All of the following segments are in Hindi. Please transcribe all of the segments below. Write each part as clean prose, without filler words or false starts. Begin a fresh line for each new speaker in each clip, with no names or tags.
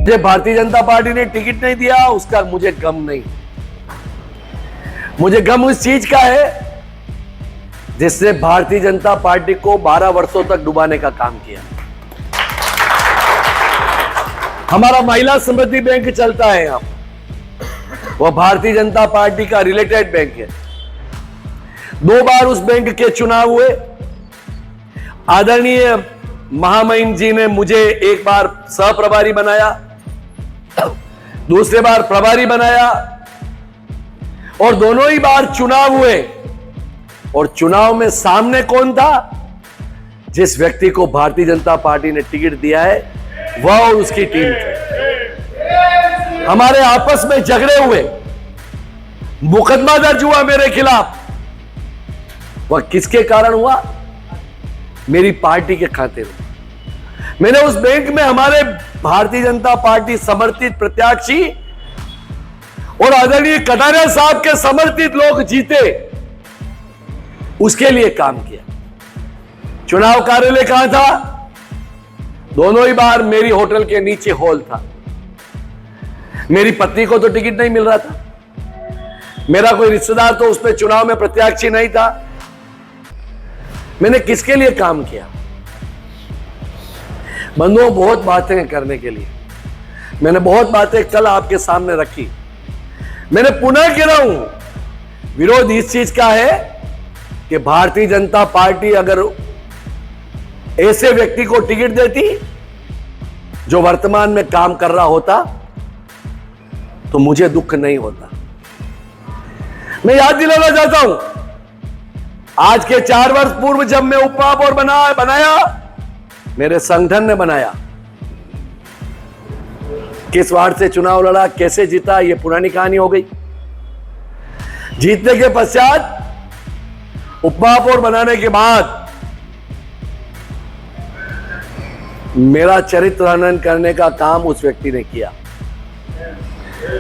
मुझे भारतीय जनता पार्टी ने टिकट नहीं दिया, उसका मुझे गम नहीं। मुझे गम उस चीज का है जिसने भारतीय जनता पार्टी को 12 वर्षों तक डुबाने का काम किया। हमारा महिला समृद्धि बैंक चलता है यहां, वह भारतीय जनता पार्टी का रिलेटेड बैंक है। 2 बार उस बैंक के चुनाव हुए। आदरणीय महामहिम जी ने मुझे एक बार सह प्रभारी बनाया, दूसरे बार प्रभारी बनाया, और दोनों ही बार चुनाव हुए। और चुनाव में सामने कौन था? जिस व्यक्ति को भारतीय जनता पार्टी ने टिकट दिया है वह और उसकी टीम थी। हमारे आपस में झगड़े हुए, मुकदमा दर्ज हुआ मेरे खिलाफ। वह किसके कारण हुआ? मेरी पार्टी के खाते में। मैंने उस बैंक में हमारे भारतीय जनता पार्टी समर्थित प्रत्याशी और आदरणीय कटारिया साहब के समर्थित लोग जीते, उसके लिए काम किया। चुनाव कार्यालय कहां था? दोनों ही बार मेरी होटल के नीचे हॉल था। मेरी पत्नी को तो टिकट नहीं मिल रहा था, मेरा कोई रिश्तेदार तो उसमें चुनाव में प्रत्याशी नहीं था। मैंने किसके लिए काम किया? बंधुओं, बहुत बातें करने के लिए मैंने बहुत बातें कल आपके सामने रखी। मैंने पुनः कह रहा हूं, विरोध इस चीज का है कि भारतीय जनता पार्टी अगर ऐसे व्यक्ति को टिकट देती जो वर्तमान में काम कर रहा होता तो मुझे दुख नहीं होता। मैं याद दिलाना चाहता हूं, आज के 4 वर्ष पूर्व जब मैं उप महापौर बनाया, मेरे संगठन ने बनाया। किस वार्ड से चुनाव लड़ा, कैसे जीता, यह पुरानी कहानी हो गई। जीतने के पश्चात उप महापौर बनाने के बाद मेरा चरित्र हनन करने का काम उस व्यक्ति ने किया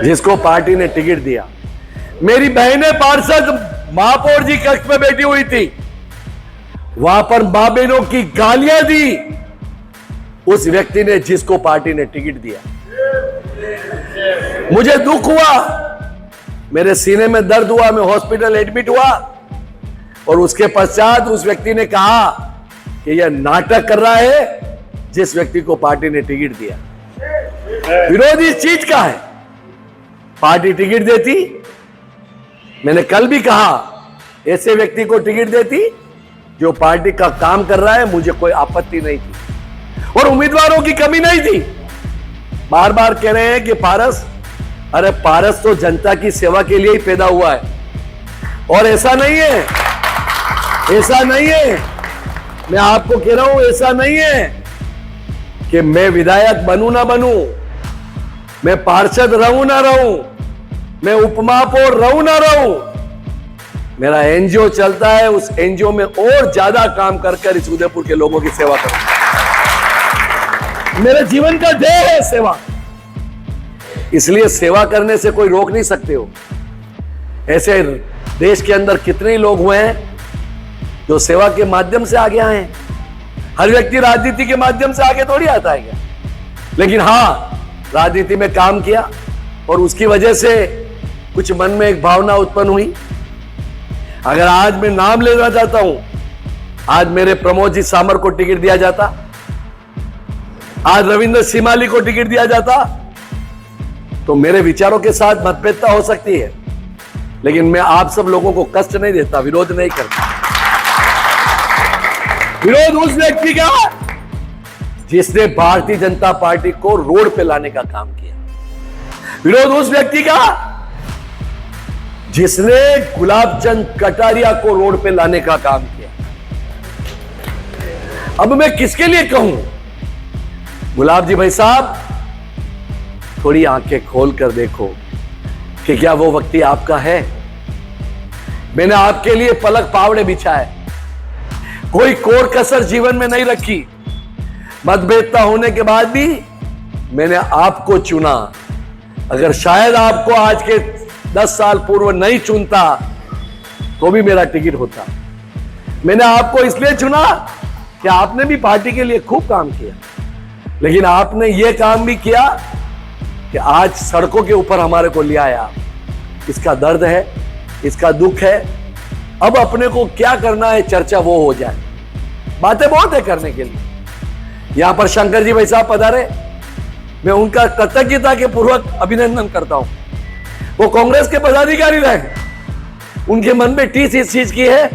जिसको पार्टी ने टिकट दिया। मेरी बहनें पार्षद महापौर जी कक्ष में बैठी हुई थी, वहां पर मां बहनों की गालियां दी उस व्यक्ति ने जिसको पार्टी ने टिकट दिया। मुझे दुख हुआ, मेरे सीने में दर्द हुआ, मैं हॉस्पिटल एडमिट हुआ, और उसके पश्चात उस व्यक्ति ने कहा कि यह नाटक कर रहा है जिस व्यक्ति को पार्टी ने टिकट दिया। विरोध इस चीज का है, पार्टी टिकट देती, मैंने कल भी कहा, ऐसे व्यक्ति को टिकट देती जो पार्टी का काम कर रहा है, मुझे कोई आपत्ति नहीं थी और उम्मीदवारों की कमी नहीं थी। बार बार कह रहे हैं कि पारस, अरे पारस तो जनता की सेवा के लिए ही पैदा हुआ है, और ऐसा नहीं है, ऐसा नहीं है। मैं आपको कह रहा हूं, ऐसा नहीं है कि मैं विधायक बनूं ना बनूं, मैं पार्षद रहूं ना रहूं, मैं उपमहापौर रहूं ना रहूं, मेरा एनजीओ चलता है, उस एनजीओ में और ज्यादा काम कर इस उदयपुर के लोगों की सेवा करूं। मेरे जीवन का ध्येय है सेवा, इसलिए सेवा करने से कोई रोक नहीं सकते हो। ऐसे देश के अंदर कितने लोग हुए हैं जो सेवा के माध्यम से आगे आए हैं। हर व्यक्ति राजनीति के माध्यम से आगे थोड़ी आता है क्या? लेकिन हां, राजनीति में काम किया और उसकी वजह से कुछ मन में एक भावना उत्पन्न हुई। अगर आज मैं नाम लेना चाहता हूं, आज मेरे प्रमोद जी सामर को टिकट दिया जाता, आज रविंद्र सिमाली को टिकट दिया जाता, तो मेरे विचारों के साथ मतभेदता हो सकती है, लेकिन मैं आप सब लोगों को कष्ट नहीं देता, विरोध नहीं करता। विरोध उस व्यक्ति का जिसने भारतीय जनता पार्टी को रोड पे लाने का काम किया। विरोध उस व्यक्ति का जिसने गुलाब चंद कटारिया को रोड पे लाने का काम किया। अब मैं किसके लिए कहूं? गुलाब जी भाई साहब, थोड़ी आंखें खोल कर देखो कि क्या वो व्यक्ति आपका है। मैंने आपके लिए पलक पावड़े बिछाए, कोई कोर कसर जीवन में नहीं रखी। मतभेदता होने के बाद भी मैंने आपको चुना। अगर शायद आपको आज के 10 साल पूर्व नहीं चुनता तो भी मेरा टिकट होता। मैंने आपको इसलिए चुना कि आपने भी पार्टी के लिए खूब काम किया, लेकिन आपने यह काम भी किया कि आज सड़कों के ऊपर हमारे को लिया आया। इसका दर्द है, इसका दुख है। अब अपने को क्या करना है, चर्चा वो हो जाए। बातें बहुत है करने के लिए। यहां पर शंकर जी भाई साहब पधारे, मैं उनका कृतज्ञता के पूर्वक अभिनंदन करता हूं। वो कांग्रेस के पदाधिकारी रहे, उनके मन में टीस इस चीज की है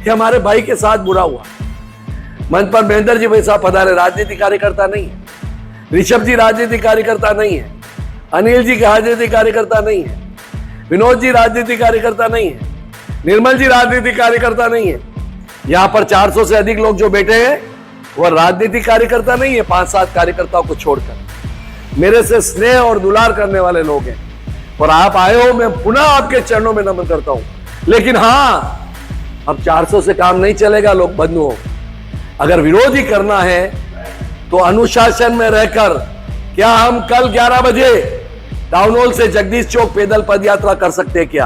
कि हमारे भाई के साथ बुरा हुआ। मंच पर महेंद्र जी भाई साहब पधारे, राजनीतिक कार्यकर्ता नहीं है। ऋषभ जी राजनीतिक कार्यकर्ता नहीं है। अनिल जी राजनीतिक कार्यकर्ता नहीं है। विनोद जी राजनीतिक कार्यकर्ता नहीं है। निर्मल जी राजनीतिक कार्यकर्ता नहीं है। यहां पर 400 से अधिक लोग जो बैठे हैं वह राजनीतिक कार्यकर्ता नहीं है। 5-7 कार्यकर्ताओं को छोड़कर मेरे से स्नेह और दुलार करने वाले लोग हैं और आप आए हो, मैं पुनः आपके चरणों में नमन करता हूं। लेकिन हां, अब 400 से काम नहीं चलेगा। लोग बंधु हो, अगर विरोध ही करना है तो अनुशासन में रहकर, क्या हम कल 11 बजे टाउन हॉल से जगदीश चौक पैदल पद यात्रा कर सकते हैं क्या?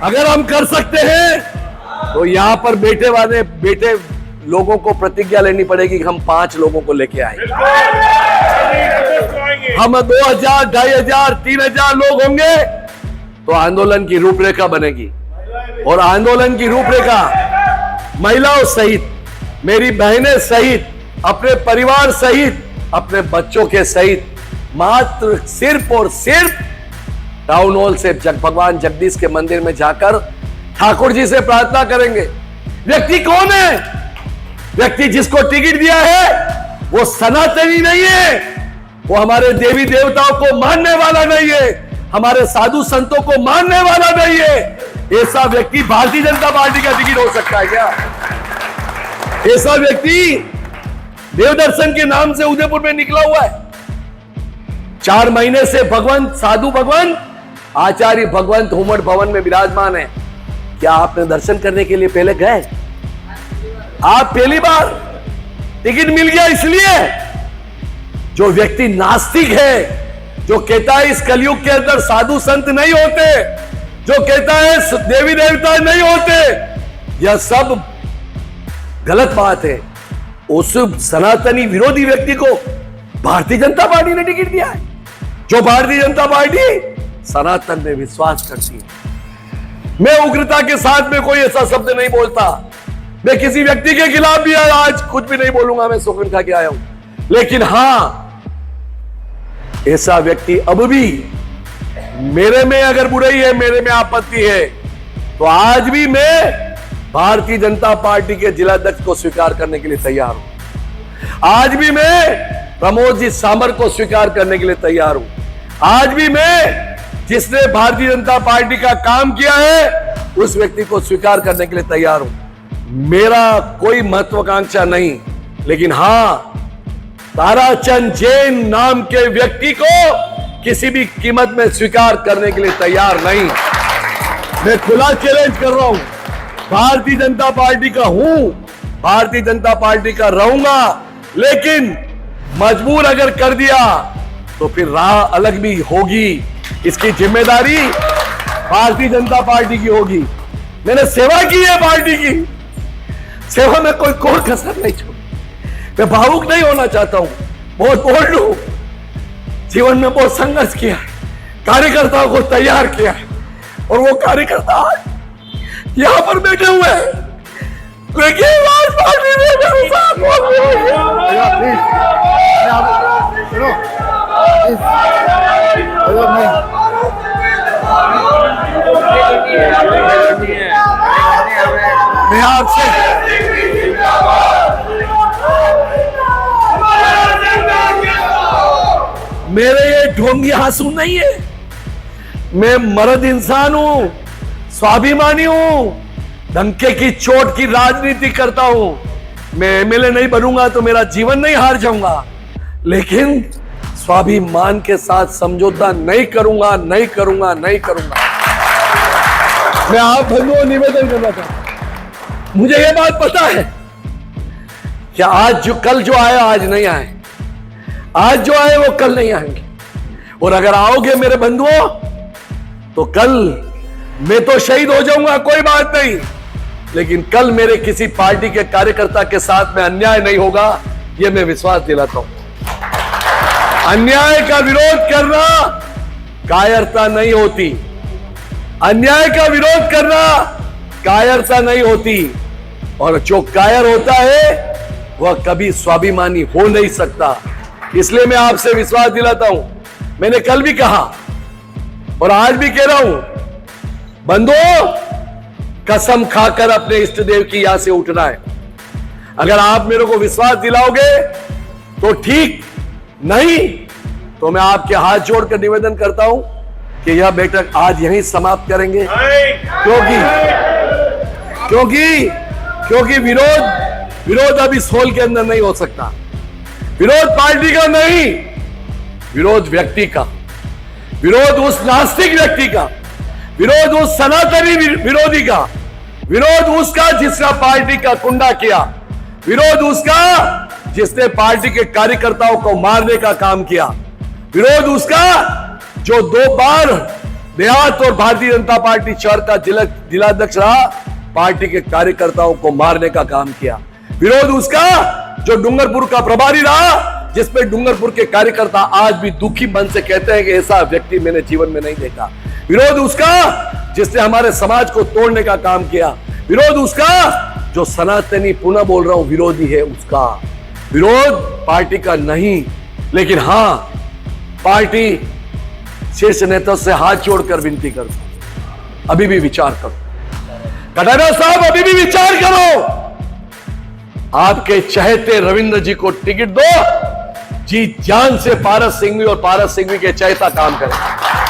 अगर हम कर सकते हैं तो यहां पर बैठे लोगों को प्रतिज्ञा लेनी पड़ेगी कि हम 5 लोगों को लेके आएंगे। हम 2000, 2500, 3000 लोग होंगे तो आंदोलन की रूपरेखा बनेगी। और आंदोलन की रूपरेखा महिलाओं सहित, मेरी बहनें सहित, अपने परिवार सहित, अपने बच्चों के सहित मात्र सिर्फ और सिर्फ टाउन हॉल से भगवान जगदीश के मंदिर में जाकर ठाकुर जी से प्रार्थना करेंगे। व्यक्ति कौन है? व्यक्ति जिसको टिकट दिया है वो सनातनी नहीं है, वो हमारे देवी देवताओं को मानने वाला नहीं है, हमारे साधु संतों को मानने वाला नहीं है। ऐसा व्यक्ति भारतीय जनता पार्टी का टिकट हो सकता है क्या? ऐसा व्यक्ति देवदर्शन के नाम से उदयपुर में निकला हुआ है। 4 महीने से भगवंत, साधु भगवंत, आचार्य भगवंत हुमड़ भवन में विराजमान है। क्या आपने दर्शन करने के लिए पहले गए? आप पहली बार टिकट मिल गया इसलिए? जो व्यक्ति नास्तिक है, जो कहता है इस कलयुग के अंदर साधु संत नहीं होते, जो कहता है देवी देवता नहीं होते, यह सब गलत बात है। उस सनातनी विरोधी व्यक्ति को भारतीय जनता पार्टी ने टिकट दिया है। जो भारतीय जनता पार्टी सनातन में विश्वास करती है। मैं उग्रता के साथ में कोई ऐसा शब्द नहीं बोलता। मैं किसी व्यक्ति के खिलाफ भी आज कुछ भी नहीं बोलूंगा। मैं सौगंध खा के आया हूं। लेकिन हां, ऐसा व्यक्ति अब भी, मेरे में अगर बुराई है, मेरे में आपत्ति है, तो आज भी मैं भारतीय जनता पार्टी के जिलाध्यक्ष को स्वीकार करने के लिए तैयार हूं। आज भी मैं प्रमोद जी सामर को स्वीकार करने के लिए तैयार हूं। आज भी मैं जिसने भारतीय जनता पार्टी का काम किया है उस व्यक्ति को स्वीकार करने के लिए तैयार हूं। मेरा कोई महत्वाकांक्षा नहीं, लेकिन हां, ताराचंद जैन नाम के व्यक्ति को किसी भी कीमत में स्वीकार करने के लिए तैयार नहीं। मैं खुला चैलेंज कर रहा हूं। भारतीय जनता पार्टी का हूं, भारतीय जनता पार्टी का रहूंगा, लेकिन मजबूर अगर कर दिया तो फिर राह अलग भी होगी। इसकी जिम्मेदारी भारतीय जनता पार्टी की होगी। मैंने सेवा की है पार्टी की, सेवा में कोई कोर कसर नहीं छोड़ी। मैं भावुक नहीं होना चाहता हूं, बहुत बोल्ड हूं। जीवन में बहुत संघर्ष किया है, कार्यकर्ताओं को तैयार किया है, और वो कार्यकर्ता यहां पर बैठे हुए हैं, लेकिन पार्टी में मेरे साथ मैं आपसे मेरे ये ढोंगी आंसू नहीं है। मैं मर्द इंसान हूं, स्वाभिमानी हूं, धमके की चोट की राजनीति करता हूं। मैं एमएलए नहीं बनूंगा तो मेरा जीवन नहीं हार जाऊंगा, लेकिन स्वाभिमान के साथ समझौता नहीं करूंगा, नहीं करूंगा, नहीं करूंगा। मैं आप बंधुओं निवेदन करना चाहता हूं। मुझे यह बात पता है कि आज जो कल जो आया आज नहीं आए, आज जो आए वो कल नहीं आएंगे। और अगर आओगे मेरे बंधुओं तो कल मैं तो शहीद हो जाऊंगा, कोई बात नहीं, लेकिन कल मेरे किसी पार्टी के कार्यकर्ता के साथ में अन्याय नहीं होगा, यह मैं विश्वास दिलाता हूं। अन्याय का विरोध करना कायरता नहीं होती। अन्याय का विरोध करना कायरता नहीं होती। और जो कायर होता है वह कभी स्वाभिमानी हो नहीं सकता। इसलिए मैं आपसे विश्वास दिलाता हूं, मैंने कल भी कहा और आज भी कह रहा हूं, बंधुओं कसम खाकर अपने इष्ट देव की यहां से उठना है। अगर आप मेरे को विश्वास दिलाओगे तो ठीक, नहीं तो मैं आपके हाथ जोड़कर निवेदन करता हूं कि यह बैठक आज यहीं समाप्त करेंगे। क्योंकि विरोध अब इस हॉल के अंदर नहीं हो सकता। विरोध पार्टी का नहीं, विरोध व्यक्ति का, विरोध उस नास्तिक व्यक्ति का, विरोध उस सनातनी विरोधी का, विरोध उसका जिसका पार्टी का कुंडा किया, विरोध उसका जिसने पार्टी के कार्यकर्ताओं को मारने का काम किया, विरोध उसका जो 2 बार देहात और भारतीय जनता पार्टी शहर का जिलाध्यक्ष रहा, पार्टी के कार्यकर्ताओं को मारने का काम किया, विरोध उसका जो डूंगरपुर का प्रभारी रहा, जिसमें डूंगरपुर के कार्यकर्ता आज भी दुखी मन से कहते हैं कि ऐसा व्यक्ति मैंने जीवन में नहीं देखा, विरोध उसका जिसने हमारे समाज को तोड़ने का काम किया, विरोध उसका जो सनातनी, पुनः बोल रहा हूं, विरोधी है उसका। विरोध पार्टी का नहीं, लेकिन हां पार्टी शीर्ष नेता से हाथ जोड़कर विनती करता, अभी भी विचार करो कटारिया साहब, अभी भी विचार करो। आपके चहेते रविंद्र जी को टिकट दो, जी जान से पारस सिंघवी और पारस सिंघवी के चहेता काम करें।